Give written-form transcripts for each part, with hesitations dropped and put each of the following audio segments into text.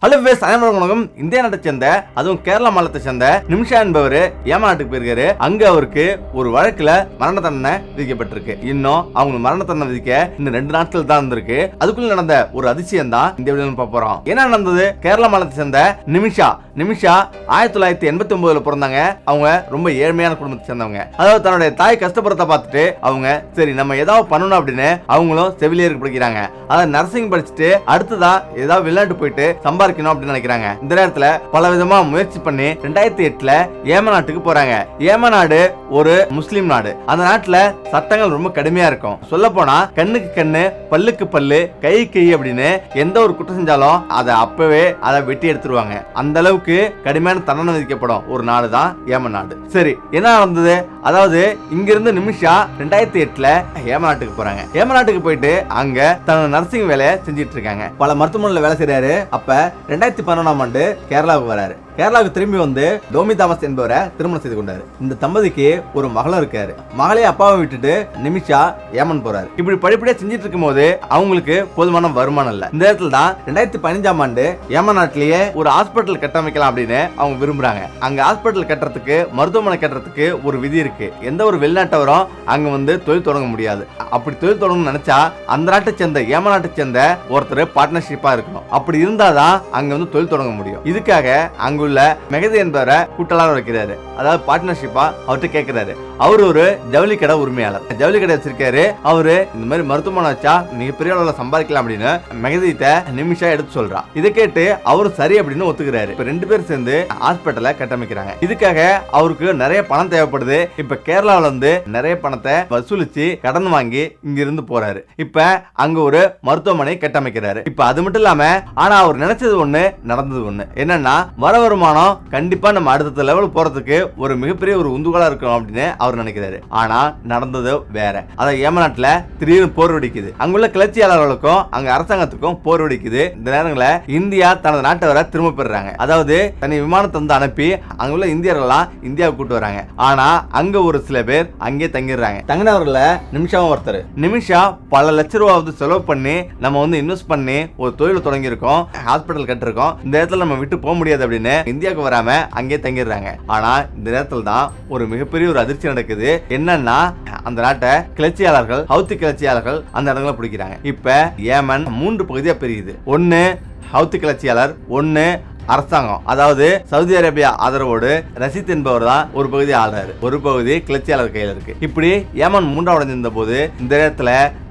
Hello base அனைவருக்கும் இந்திய நாட்டை சேர்ந்த அதுவும் கேரளா மாநிலத்தை சேர்ந்த நிமிஷா என்பவர் ஏமா நாட்டுக்கு போயிருக்காரு. அங்க அவருக்கு ஒரு வழக்குல மரண தண்டனை விதிக்கப்பட்டிருக்கு. இன்னும் அவங்க மரண தண்டனை விதிக்க இன்னும் 2 நாட்கள் தான் இருந்திருக்கு. அதுக்குள்ள நடந்த ஒரு அதிசயம் தான் இந்த வீடியோல பார்க்க போறோம். என்ன நடந்தது? கேரளா மாநிலத்தை சேர்ந்த நிமிஷா 1989 பிறந்தாங்க. அவங்க ரொம்ப ஏழ்மையான குடும்பத்தை சேர்ந்தவங்க. அதாவது தன்னுடைய தாய் கஷ்டப்படுறத பார்த்துட்டு அவங்க சரி நம்ம ஏதாவது பண்ணணும் அப்படின்னு அவங்களும் செவிலியருக்கு படிக்கிறாங்க. அதாவது நர்சிங் படிச்சுட்டு அடுத்ததா ஏதாவது வெளிநாட்டு போயிட்டு சம்பாதிக்கணும் அப்படின்னு நினைக்கிறாங்க. இந்த நேரத்துல பல விதமா முயற்சி பண்ணி 2008 ஏமன் நாட்டுக்கு போறாங்க. ஏமன் நாடு ஒரு முஸ்லிம் நாடு. அந்த நாட்டுல சட்டங்கள் ரொம்ப கடுமையா இருக்கும். சொல்ல போனா கண்ணுக்கு கண்ணு பல்லுக்கு பல்லு கை அப்படின்னு எந்த ஒரு குற்றம் செஞ்சாலும் அதை அப்பவே அதை வெட்டி எடுத்துருவாங்க. அந்த அளவுக்கு கடுமையான தண்டனை விதிக்கப்படும் ஒரு நாடு தான் ஏமன் நாடு. சரி, என்ன நடந்தது? அதாவது இங்கிருந்து நிமிஷா 2008 ஏமன் நாட்டுக்கு போறாங்க. ஏமன் நாட்டுக்கு போயிட்டு அங்க தன்னோட நர்சிங் வேலையை செஞ்சிட்டு இருக்காங்க. பல மருத்துவமனையில வேலை செய்யறாரு. அப்ப 2011ஆம் ஆண்டு கேரளாவுக்கு வராரு. கேரளாவுக்கு திரும்பி வந்து டோமி தாமஸ் என்பவரை திருமணம் செய்து கொண்டாரு. இந்த தம்பதிக்கு ஒரு மகளும் இருக்காரு. மகளே அப்பாவை விட்டுட்டு நிமிஷா ஏமன் போறாரு. இப்படி படிப்படியா செஞ்சிட்டு இருக்கும் போது அவங்களுக்கு போதுமான வருமானம் இல்ல. இந்த இடத்துல தான் 2015ஆம் ஆண்டு ஏமன் நாட்டிலேயே ஒரு ஹாஸ்பிட்டல் கட்டமைக்கலாம் அப்படின்னு அவங்க விரும்புறாங்க. அங்க ஹாஸ்பிட்டல் கட்டுறதுக்கு மருத்துவமனை கட்டுறதுக்கு ஒரு விதி இருக்கு. எந்த ஒரு வெளிநாட்டவரும் அங்க வந்து தொழில் தொடங்க முடியாது. அப்படி தொழில் தொடங்கணும்னு நினைச்சா அந்த நாட்டை சேர்ந்த ஏமன் நாட்டை சேர்ந்த ஒருத்தர் பார்ட்னர்ஷிப்பா இருக்கணும். அப்படி இருந்தாதான் அங்க வந்து தொழில் தொடங்க முடியும். இதுக்காக அங்குள்ள மெஹதி என்பவரை கூட்டலாளர் வைக்கிறாரு. அதாவது பார்ட்னர்ஷிப்பா அவர்கிட்ட கேட்கிறாரு. அவர் ஒரு ஜவுளி கடை உரிமையாளர். ஜவுளி கடை வச்சிருக்காரு. அவரு இந்த மாதிரி மருத்துவமனை வச்சா மிகப்பெரிய அளவுல சம்பாதிக்கலாம் அப்படின்னு மெஹதிட்ட நிமிஷா எடுத்து சொல்றா. இதை கேட்டு அவரு சரி அப்படின்னு ஒத்துக்கிறாரு. இப்ப 2 பேரும் சேர்ந்து ஹாஸ்பிட்டலை கட்டமைக்கிறாங்க. இதுக்காக அவருக்கு நிறைய பணம் தேவைப்படுது. இப்ப கேரளாவில வந்து நிறைய பணத்தை வசூலிச்சு கடன் வாங்கி இங்க இருந்து போறாரு. இப்ப அங்க ஒரு மருத்துவமனை கட்டமைக்கிறாரு. இப்ப அது மட்டும் இல்லாம ஆனா அவர் நினைச்சது ஒண்ணு நடந்தது ஒண்ணு. என்னன்னா வர வருமானம் கண்டிப்பா நம்ம அடுத்த லெவல் போறதுக்கு ஒரு மிகப்பெரிய ஒரு உந்துகோலா இருக்கும் அப்படின்னு அவர் நினைக்கிறாரு. ஆனா நடந்தது வேற. அதாவது ஏமன் நாட்டுல திடீர்னு போர் வெடிக்குது. அங்குள்ள கிளர்ச்சியாளர்களுக்கும் அங்க அரசாங்கத்துக்கும் போர் வெடிக்குது. இந்த நேரங்கள இந்தியா தனது நாட்டை வர திரும்ப பெறாங்க. அதாவது தனி விமானத்தை வந்து அனுப்பி அங்குள்ள இந்தியர்கள்லாம் இந்தியாவுக்கு கூட்டு வராங்க. ஆனா அங்க ஒரு சில பேர் அங்கே தங்கிடுறாங்க. தங்கினவர்கள நிமிஷாவும் ஒருத்தர். நிமிஷா பல லட்ச ரூபா வந்து செலவு பண்ணி நம்ம வந்து இன்வெஸ்ட் பண்ணி ஒரு தொழில் தொடங்கி இருக்கோம், ஹாஸ்பிட்டல் கட்டிருக்கோம், இந்த இடத்துல நம்ம விட்டு போக முடியாது அப்படின்னு இந்தியாவுக்கு வராம அங்கே தங்கிடுறாங்க. ஆனா இந்த நேரத்துல தான் ஒரு மிகப்பெரிய ஒரு அதிர்ச்சி நடக்குது. என்னன்னா அந்த நாட்டை கிளர்ச்சியாளர்கள் ஹவுத்தி கிளர்ச்சியாளர்கள் அந்த இடங்களை பிடிக்கிறாங்க. இப்ப ஏமன் 3 பகுதியா பிரியுது. 1 ஹவுத்தி கிளர்ச்சியாளர், 1 அரசாங்கம். அதாவது சவுதி அரேபியா ஆதரவோடு ரஷீத் என்பவர் தான் ஒரு பகுதி ஆளுறாரு, ஒரு பகுதி கிளர்ச்சியாளர் கையில இருக்கு. இப்படி ஏமன் 3ஆம் உடைஞ்சிருந்த போது இந்த இடத்துல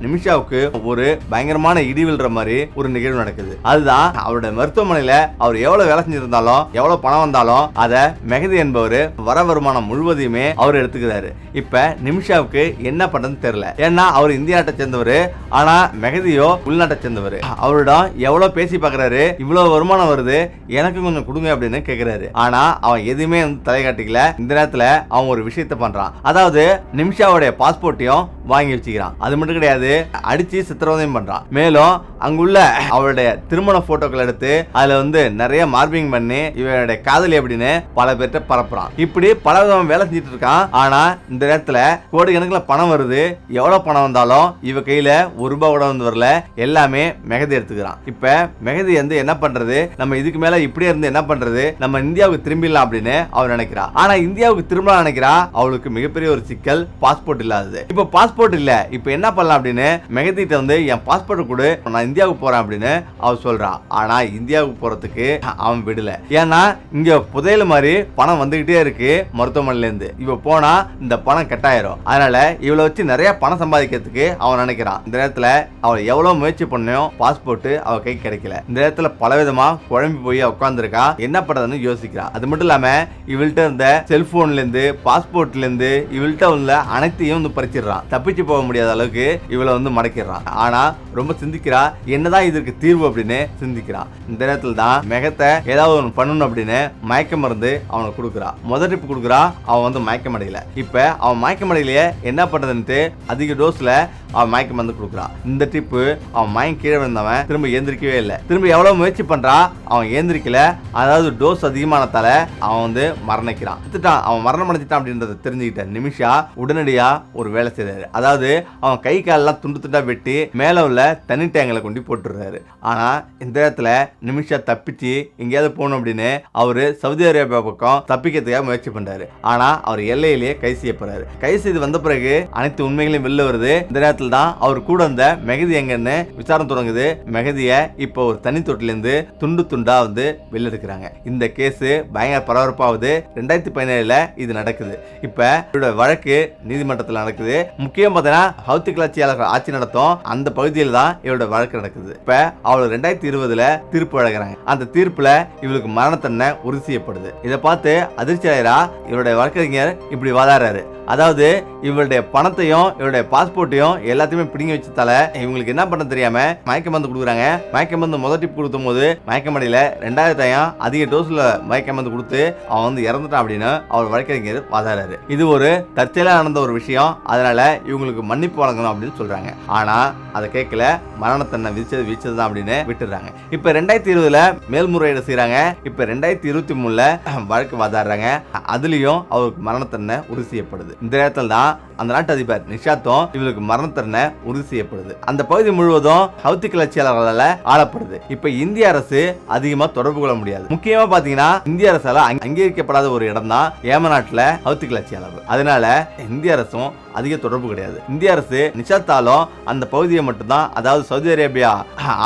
நிமிஷாவுக்கு ஒரு பயங்கரமான இடி விழுற மாதிரி ஒரு நிகழ்வு நடக்குது. அதுதான் அவருடைய மருத்துவமனையில அவர் எவ்வளவு வேலை செஞ்சிருந்தாலும் எவ்வளவு பணம் வந்தாலும் அதை மெஹதி என்பவர் வர வருமானம் முழுவதையுமே அவர் எடுத்துக்கிறாரு. இப்ப நிமிஷாவுக்கு என்ன பண்றதுன்னு தெரியல. ஏன்னா அவர் இந்திய நாட்டை சேர்ந்தவர். ஆனா மெஹதியோ உள்நாட்டை சேர்ந்தவர். அவரிடம் எவ்வளவு பேசி பாக்குறாரு, இவ்வளவு வருமானம் வருது, எனக்கு கொஞ்சம் கொடுங்க அப்படின்னு கேட்கிறாரு. ஆனா அவன் எதுவுமே வந்து தலை காட்டிக்கல. இந்த நேரத்துல அவன் ஒரு விஷயத்த பண்றான். அதாவது நிமிஷாவுடைய பாஸ்போர்ட்டையும் வாங்கி வச்சுக்கிறான். அது மட்டும் கிடையாது, அடிச்சு சித்திரவதையும் பண்றான். மேலும் அங்குள்ள அவருடைய திருமண போட்டோக்கள் எடுத்து அதுல வந்து நிறைய மார்பிங் பண்ணி இவருடைய காதலி அப்படின்னு பல பேர்ட்ட பரப்புறான். இப்படி பல விதம் வேலை செஞ்சுட்டு இருக்கான். ஆனா இந்த நேரத்துல கோடிக்கணக்கில் பணம் வருது. எவ்வளவு பணம் வந்தாலும் இவ கையில ₹1 கூட வந்து வரல. எல்லாமே மெஹதி எடுத்துக்கிறான். இப்ப மெஹதி வந்து என்ன பண்றது, நம்ம இதுக்கு மேல இப்படியே இருந்து என்ன பண்றது, நம்ம இந்தியாவுக்கு திரும்பிடலாம் அப்படின்னு அவர் நினைக்கிறா. ஆனா இந்தியாவுக்கு திரும்ப நினைக்கிறா. அவளுக்கு மிகப்பெரிய ஒரு சிக்கல், பாஸ்போர்ட் இல்லாதது. இப்ப பாஸ்போர்ட் இல்ல, இப்ப என்ன பண்ணலாம் அப்படின்னு மெஹதிட்ட வந்து என் பாஸ்போர்ட் கொடு, நான் இந்தியாவுக்கு போறேன் அப்படின்னு அவர் சொல்றான். ஆனா இந்தியாவுக்கு போறதுக்கு அவன் விடல. ஏன்னா இங்க புதையல் மாதிரி பணம் வந்துகிட்டே இருக்கு மருத்துவமனையில இருந்து. இவ போனா இந்த பணம் கட்டாயிரும். அதனால இவளை வச்சு நிறைய பணம் சம்பாதிக்கிறதுக்கு அவன் நினைக்கிறான். இந்த நேரத்துல அவள் எவ்வளவு முயற்சி பண்ணியும் பாஸ்போர்ட் அவ கை கிடைக்கல. இந்த நேரத்துல பலவிதமா குழம்பி போய் உட்கார்ந்துருக்கா. என்ன பண்றதுன்னு யோசிக்கிறா. அது மட்டும் இல்லாம இவள்கிட்ட இருந்த செல்போன்ல இருந்து பாஸ்போர்ட்ல இருந்து இவள்கிட்ட உள்ள அனைத்தையும் வந்து பறிச்சிடறான். தப்பிச்சு போக முடியாத அளவுக்கு இவளை வந்து மடக்கிறான். ஆனா ரொம்ப சிந்திக்கிறா, என்னதான் இதற்கு தீர்வு அப்படின்னு சிந்திக்கிறான். இந்த நேரத்துல தான் மெஹத்தை ஏதாவது ஒன்று பண்ணணும் அப்படின்னு மயக்க மருந்து அவனுக்கு கொடுக்குறா. முதல் டிப் கொடுக்குறா. அவன் வந்து மயக்கம் அடையல. இப்ப அவன் மயக்கம் அடையிலேயே என்ன பண்றதுன்ட்டு அதிக டோஸ்ல அவன் மயக்கம் மருந்து கொடுக்குறான். இந்த டிப்பு அவன் மயக்கம் கீழே விழுந்தவன் திரும்ப ஏந்திரிக்கவே இல்லை. திரும்ப எவ்வளவு முயற்சி பண்றான், அவன் ஏந்திரிக்கல. அதாவது டோஸ் அதிகமானதால அவன் வந்து மரணிக்கிறான். அவன் மரணம் அடைஞ்சிட்டான் அப்படின்றத தெரிஞ்சுக்கிட்ட நிமிஷா உடனடியா ஒரு வேலை செய்தாரு. அதாவது அவன் கை காலெல்லாம் துண்டு துண்டா வெட்டி மேல உள்ள தனி டேங்களை கொண்டு போட்டுறாரு. ஆனா இந்த இடத்துல நிமிஷா தப்பிச்சு எங்கேயாவது போகணும் அப்படின்னு அவரு சவுதி அரேபியா பக்கம் தப்பிக்கிறதுக்காக முயற்சி பண்றாரு. ஆனா அவர் எல்லையிலேயே கை செய்யப்படுறாரு. கை செய்து வந்த பிறகு அனைத்து உண்மைகளையும் வெளில வருது. இந்த நேரத்தில் தான் அவர் கூட வந்த மெஹதி எங்கன்னு விசாரணை தொடங்குது. மெஹதிய இப்போ ஒரு தனி தொட்டில இருந்து துண்டு துண்டா வந்து வெளில எடுக்கிறாங்க. இந்த கேஸ் பயங்கர பரபரப்பாகுது. 2017 இது நடக்குது. இப்ப இவரோட வழக்கு நீதிமன்றத்தில் நடக்குது. முக்கியம் பார்த்தீங்கன்னா ஹவுத்தி கிளர்ச்சியாளர்கள் ஆட்சி நடத்தும் அந்த பகுதியில் தான் இவரோட வழக்கு நடக்குது. இப்ப அவள் 2020 தீர்ப்பு வழங்குறாங்க. அந்த தீர்ப்புல இவளுக்கு மரண தண்டனை உறுதி செய்யப்படுது. இதை பார்த்து அதிர்ச்சியாளரா இவருடைய வழக்கறிஞர் இப்படி வாதாடுறாரு. அதாவது இவருடைய பணத்தையும் இவருடைய பாஸ்போர்ட்டையும் எல்லாத்தையுமே பிடிங்கி வச்சதால இவங்களுக்கு என்ன பண்ண தெரியாம மயக்க மருந்து கொடுக்குறாங்க. மயக்க மருந்து முதல் டிப் கொடுத்தும் போது மயக்க மடியில 2000 அதிக டோஸ்ல மயக்க மருந்து கொடுத்து அவன் வந்து இறந்துட்டான் அப்படின்னு அவர் வழக்கறிஞர் வாதாடுறாரு. இது ஒரு தற்செயலா நடந்த ஒரு விஷயம், அதனால இவங்களுக்கு மன்னிப்பு வழங்கணும் அப்படின்னு சொல்றாங்க. ஆனா அதை கேட்கல, மரண தண்டனை விதிச்சதுதான் அப்படின்னு விட்டுறாங்க. இப்ப 2020 மேல்முறையீடு செய்யறாங்க. இப்ப 2023 வழக்கு வாதாடுறாங்க. அதுலயும் அவருக்கு மரண தண்டனை உறுதி செய்யப்படுது. இந்த நேரத்தில் தான் அந்த நாட்டு அதிபர் நிஷாத்தும் இவருக்கு மரண தண்டனை உறுதி செய்யப்படுது. அந்த பகுதி முழுவதும் ஹவுத்தி கிளர்ச்சியாளர்களால ஆளப்படுது. இப்ப இந்திய அரசு அதிகமா தொடர்பு கொள்ள முடியாது. முக்கியமா பாத்தீங்கன்னா இந்திய அரசால அங்கீகரிக்கப்படாத ஒரு இடம் தான் ஏமன் நாட்டுல ஹவுத்தி கிளர்ச்சியாளர்கள். அதனால இந்திய அரசும் அதிக தொடர்பு கிடையாது. இந்திய அரசு நிஷாத்தாலும் அந்த பகுதியை மட்டும்தான், அதாவது சவுதி அரேபியா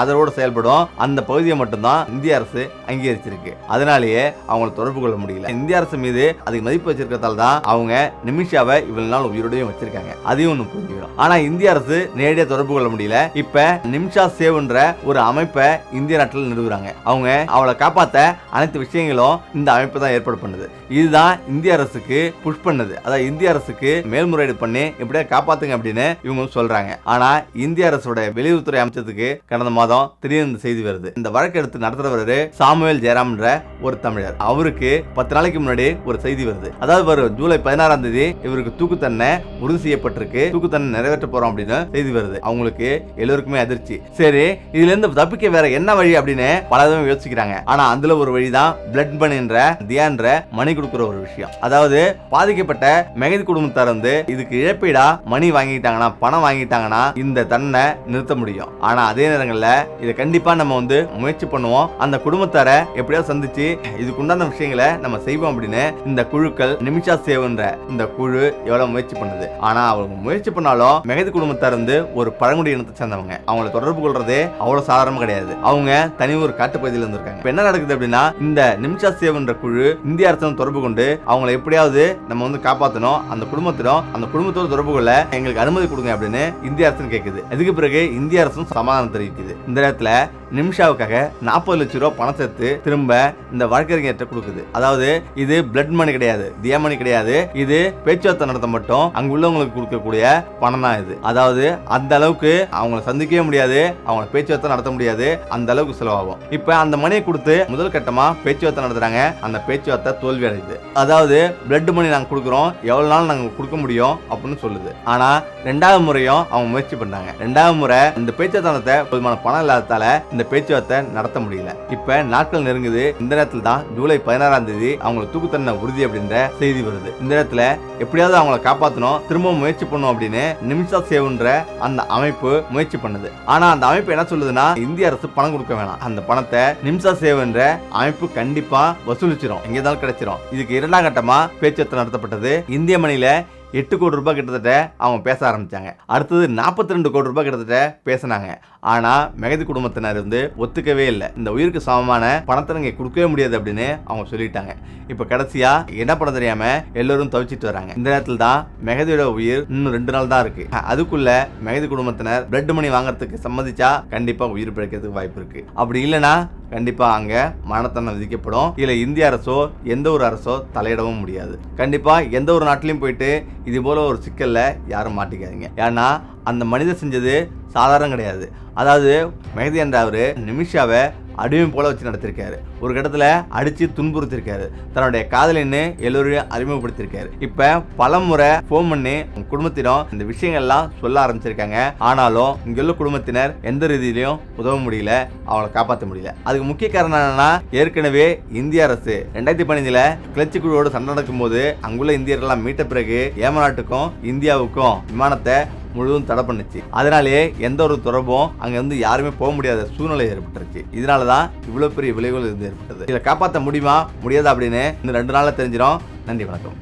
ஆதரவோடு செயல்படும் அந்த பகுதியை மட்டும்தான் இந்திய அரசு அங்கீகரிச்சிருக்கு. அதனாலேயே அவங்களை தொடர்பு கொள்ள முடியல. இந்திய அரசு மீது அதுக்கு மதிப்பு வச்சிருக்கிறதால தான் அவங்க நிமிஷாவை இவ்வளவு நாள் உயிரோடையும் வச்சிருக்காங்க. அதையும் ஒண்ணு புரிஞ்சுக்கணும். ஆனா இந்திய அரசு நேரடியாக தொடர்பு கொள்ள முடியல. இப்ப நிமிஷா சேவ்ன்ற ஒரு அமைப்பை இந்திய நாட்டில் நிறுவுறாங்க. அவங்க அவளை காப்பாத்த அனைத்து விஷயங்களும் இந்த அமைப்பு தான் ஏற்பாடு பண்ணுது. இதுதான் இந்திய அரசுக்கு புஷ் பண்ணது. அதாவது இந்திய அரசுக்கு மேல்முறையீடு பண்ணி இப்படியே காப்பாத்துங்க அப்படின்னு இவங்க சொல்றாங்க. ஆனா இந்திய அரசோட வெளியுறவுத்துறை அமைச்சத்துக்கு கடந்த மாதம் திடீர்னு செய்தி வருது. இந்த வழக்கு எடுத்து நடத்துறவரு சாமுவேல் ஜெயராம்ன்ற ஒரு தமிழர். அவருக்கு 10 நாளைக்கு முன்னாடி ஒரு செய்தி வருது. அதாவது வரும் ஜூலை 16 இவருக்கு தூக்கு தண்டனை உறுதி செய்யப்பட்டிருக்கு, தூக்கு தண்டனை நிறைவேற்ற போறோம் அப்படின்னு செய்தி வருது. அவங்களுக்கு எல்லோருக்குமே அதிர்ச்சி. சரி, இதுல இருந்து தப்பிக்க வேற என்ன வழி அப்படின்னு பலரும் யோசிக்கிறாங்க. ஆனா அதுல ஒரு வழிதான் பிளட் மணி என்ற தியான்ற மணி கொடுக்கிற ஒரு விஷயம். அதாவது பாதிக்கப்பட்ட மெஹதி குடும்பத்தார் வந்து இதுக்கு இழப்பீடா மணி வாங்கிட்டாங்கன்னா, பணம் வாங்கிட்டாங்கன்னா இந்த தண்டனை நிறுத்த முடியும். ஆனா அதே நேரங்கள்ல இதை கண்டிப்பா நம்ம வந்து முயற்சி பண்ணுவோம். அந்த குடும்பத்தார எப்படியாவது சந்திச்சு இதுக்குண்டான விஷயங்களை நம்ம செய்வோம் அப்படின்னு இந்த குழுக்கள் நிமிஷா சேவ்ன்ற இந்த குழு எவ்வளவு முயற்சி பண்ணுது. ஆனா அவங்க முயற்சி பண்ணாலும் மெஹதி குடும்பத்தார் வந்து ஒரு பழங்குடி இனத்தை சேர்ந்தவங்க. அவங்களை தொடர்பு கொள்றதே அவ்வளவு சாதாரணமா கிடையாது. அவங்க தனி ஒரு காட்டு பகுதியில் இருந்திருக்காங்க. இப்ப என்ன நடக்குது அப்படின்னா, இந்த நிமிஷா சேவ்ன்ற குழு இந்திய அரசுடன் தொடர்பு கொண்டு அவங்களை எப்படியாவது நம்ம வந்து காப்பாற்றணும், அந்த குடும்பத்தோடு தொடர்பு கொள்ள எங்களுக்கு அனுமதி கொடுங்க அப்படின்னு இந்திய அரசு கேட்குது. அதுக்கு பிறகு இந்திய அரசும் சமாதானம் தெரிவிக்குது. இந்த இடத்துல நிமிஷாவுக்காக 40 லட்சம் ரூபாய் பணம் சேர்த்து திரும்ப இந்த வழக்கறிஞர்கிட்ட கொடுக்குது. அதாவது இது பிளட் மணி கிடையாது, தியா மணி கிடையாது, இது பேச்சுவார்த்தை நடத்த மட்டும் அங்க உள்ளவங்களுக்கு கொடுக்கக்கூடிய பணம் தான் இது. அதாவது அந்த அளவுக்கு அவங்களை சந்திக்கவே முடியாது, அவங்க பேச்சுவார்த்தை நடத்த முடியாது, அந்த அளவுக்கு செலவாகும். இப்ப அந்த மணியை கொடுத்து முதல் கட்டமா பேச்சுவார்த்தை நடத்துறாங்க. அந்த பேச்சுவார்த்தை தோல்வி அடையுது. அதாவது பிளட் மணி நாங்க கொடுக்குறோம், எவ்வளவு நாள் நாங்க கொடுக்க முடியும் அப்படின்னு சொல்லுது. ஆனா 2வது முறையும் அவங்க முயற்சி பண்ணாங்க. 2வது முறை இந்த பேச்சுவார்த்தை போதுமான பணம் இல்லாததால இந்த பேச்சுவார்த்தை நடத்த முடியல. இப்ப நாட்கள் நெருங்குது. இந்த நேரத்தில் தான் ஜூலை 16 அவங்களுக்கு தூக்கு தண்டனை உறுதி அப்படின்ற செய்தி வருது. இந்த இடத்துல எப்படியாவது அவங்களை காப்பாற்றணும், திரும்ப முயற்சி பண்ணும் அப்படின்னு நிமிஷா சேவ்ன்ற அந்த அமைப்பு முயற்சி பண்ணுது. ஆனா அந்த அமைப்பு என்ன சொல்லுதுன்னா, இந்திய அரசு பணம் கொடுக்க வேணாம், அந்த பணத்தை நிமிஷா சேவ்ன்ற அமைப்பு கண்டிப்பா வசூலிச்சிரும், எங்கேதான் கிடைச்சிரும். இதுக்கு 2ஆம் கட்டமா பேச்சுவார்த்தை நடத்தப்பட்டது. இந்திய மணியில 8 கோடி ரூபாய் கிட்டத்தட்ட அவங்க பேச ஆரம்பிச்சாங்க. அடுத்தது 42 கோடி ரூபாய் கிட்டத்தட்ட பேசினாங்க. ஆனா மெஹதி குடும்பத்தினர் வந்து ஒத்துக்கவே இல்லை. இந்த உயிருக்கு சமமான பணத்தை நீங்க கொடுக்கவே முடியாது அப்படின்னு அவங்க சொல்லிட்டாங்க. இப்ப கடைசியா என்ன பண்ண தெரியாம எல்லாரும் தவிச்சிட்டு வராங்க. இந்த நேரத்தில் தான் மெஹதியோட உயிர் இன்னும் 2 நாள் தான் இருக்கு. அதுக்குள்ள மெஹதி குடும்பத்தினர் பிளட் மணி வாங்கறதுக்கு சம்மதிச்சா கண்டிப்பா உயிர் பிழைக்கிறதுக்கு வாய்ப்பு இருக்கு. அப்படி இல்லைன்னா கண்டிப்பா அங்க மரணத்தண்டனை விதிக்கப்படும். இல்ல இந்திய அரசோ எந்த ஒரு அரசோ தலையிடவும் முடியாது. கண்டிப்பா எந்த ஒரு நாட்டிலையும் போயிட்டு இது போல ஒரு சிக்கல்ல யாரும் மாட்டிக்காதீங்க. ஏன்னா அந்த மனிதர் செஞ்சது சாதாரணம் கிடையாது. அதாவது மெஹதி என்ற அவரு நிமிஷாவை அடிமை போல வச்சு நடத்திருக்காரு. ஒரு கட்டத்துல அடிச்சு துன்புறுத்திருக்காரு. தன்னுடைய காதலின்னு எல்லோரையும் அறிமுகப்படுத்திருக்காரு. இப்ப பல முறை போன் பண்ணி குடும்பத்திடம் இந்த விஷயங்கள்லாம் சொல்ல ஆரம்பிச்சிருக்காங்க. ஆனாலும் இங்க உள்ள குடும்பத்தினர் எந்த ரீதியிலையும் உதவ முடியல, அவளை காப்பாற்ற முடியல. அதுக்கு முக்கிய காரணம் என்னன்னா, ஏற்கனவே இந்திய அரசு 2015 கிளர்ச்சி குழுவோடு சண்டை நடக்கும் போது அங்குள்ள இந்தியர்கள்லாம் மீட்ட பிறகு ஏமன் நாட்டுக்கும் இந்தியாவுக்கும் விமானத்தை முழுவதும் தடை பண்ணுச்சு. அதனாலேயே எந்த ஒரு தொடர்பும் அங்க வந்து யாருமே போக முடியாத சூழ்நிலை ஏற்பட்டுருச்சு. இதனாலதான் இவ்வளவு பெரிய விளைவுகள் இருந்து ஏற்பட்டது. இதை காப்பாற்ற முடியுமா முடியாதா அப்படின்னு இந்த 2 நாள்ல தெரிஞ்சிடும். நன்றி, வணக்கம்.